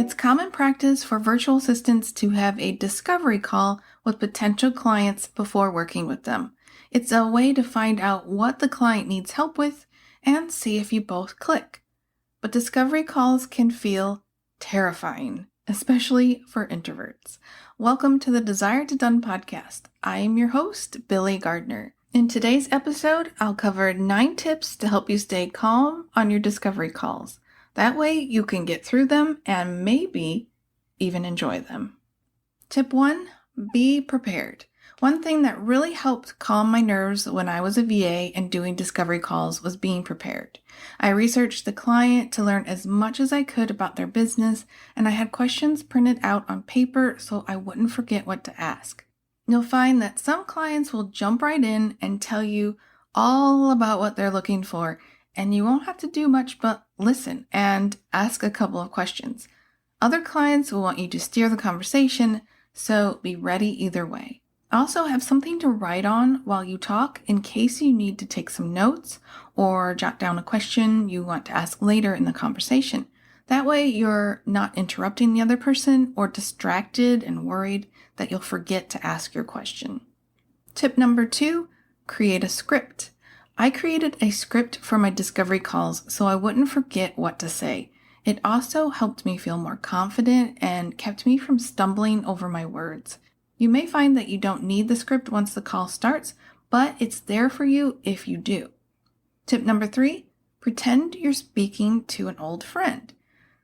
It's common practice for virtual assistants to have a discovery call with potential clients before working with them. It's a way to find out what the client needs help with and see if you both click. But discovery calls can feel terrifying, especially for introverts. Welcome to the Desire to Done podcast. I am your host, Billy Gardner. In today's episode, I'll cover 9 tips to help you stay calm on your discovery calls. That way you can get through them and maybe even enjoy them. Tip 1, be prepared. One thing that really helped calm my nerves when I was a VA and doing discovery calls was being prepared. I researched the client to learn as much as I could about their business, and I had questions printed out on paper so I wouldn't forget what to ask. You'll find that some clients will jump right in and tell you all about what they're looking for, and you won't have to do much but listen and ask a couple of questions. Other clients will want you to steer the conversation, so be ready either way. Also, have something to write on while you talk in case you need to take some notes or jot down a question you want to ask later in the conversation. That way, you're not interrupting the other person or distracted and worried that you'll forget to ask your question. Tip number 2, create a script. I created a script for my discovery calls so I wouldn't forget what to say. It also helped me feel more confident and kept me from stumbling over my words. You may find that you don't need the script once the call starts, but it's there for you if you do. Tip number 3, pretend you're speaking to an old friend.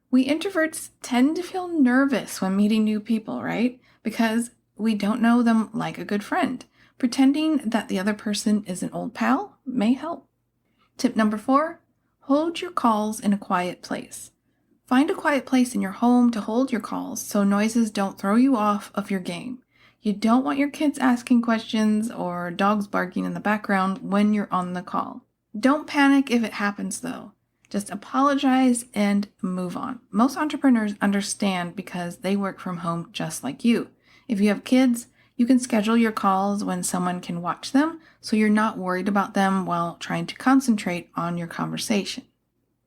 We introverts tend to feel nervous when meeting new people, right? Because we don't know them like a good friend. Pretending that the other person is an old pal may help. Tip number 4, hold your calls in a quiet place. Find a quiet place in your home to hold your calls so noises don't throw you off of your game. You don't want your kids asking questions or dogs barking in the background when you're on the call. Don't panic if it happens though. Just apologize and move on. Most entrepreneurs understand because they work from home just like you. If you have kids, you can schedule your calls when someone can watch them so you're not worried about them while trying to concentrate on your conversation.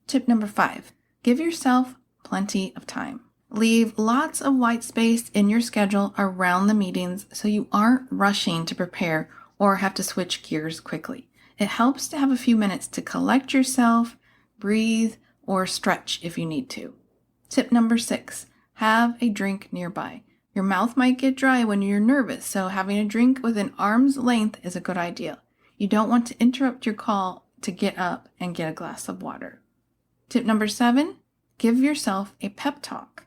Tip number 5, give yourself plenty of time. Leave lots of white space in your schedule around the meetings so you aren't rushing to prepare or have to switch gears quickly. It helps to have a few minutes to collect yourself, breathe, or stretch if you need to. Tip number 6, have a drink nearby. Your mouth might get dry when you're nervous, so having a drink within arm's length is a good idea. You don't want to interrupt your call to get up and get a glass of water. Tip number 7, give yourself a pep talk.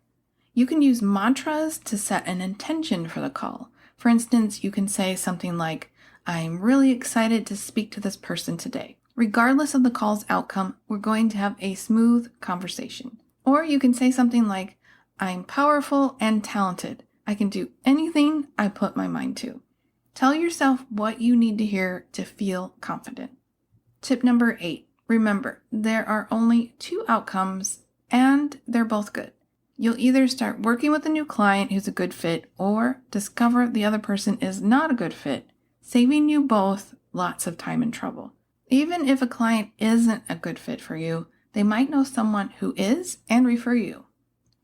You can use mantras to set an intention for the call. For instance, you can say something like, I'm really excited to speak to this person today. Regardless of the call's outcome, we're going to have a smooth conversation. Or you can say something like, I'm powerful and talented. I can do anything I put my mind to. Tell yourself what you need to hear to feel confident. Tip number 8, remember, there are only 2 outcomes and they're both good. You'll either start working with a new client who's a good fit or discover the other person is not a good fit, saving you both lots of time and trouble. Even if a client isn't a good fit for you, they might know someone who is and refer you.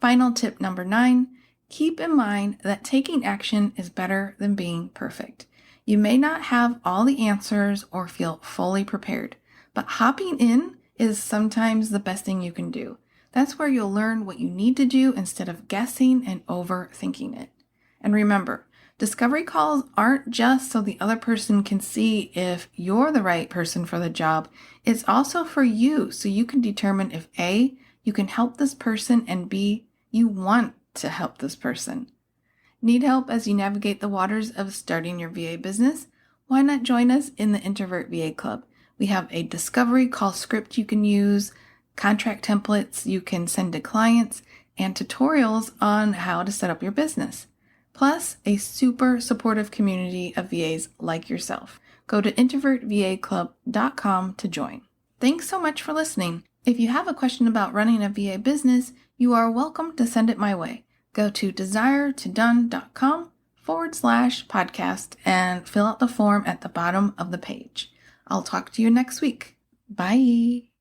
Final tip number 9, keep in mind that taking action is better than being perfect. You may not have all the answers or feel fully prepared, but hopping in is sometimes the best thing you can do. That's where you'll learn what you need to do instead of guessing and overthinking it. And remember, discovery calls aren't just so the other person can see if you're the right person for the job. It's also for you so you can determine if A, you can help this person, and B, you want to help this person. Need help as you navigate the waters of starting your VA business? Why not join us in the Introvert VA Club? We have a discovery call script you can use, contract templates you can send to clients, and tutorials on how to set up your business. Plus, a super supportive community of VAs like yourself. Go to introvertvaclub.com to join. Thanks so much for listening. If you have a question about running a VA business, you are welcome to send it my way. Go to desiretodone.com/podcast and fill out the form at the bottom of the page. I'll talk to you next week. Bye.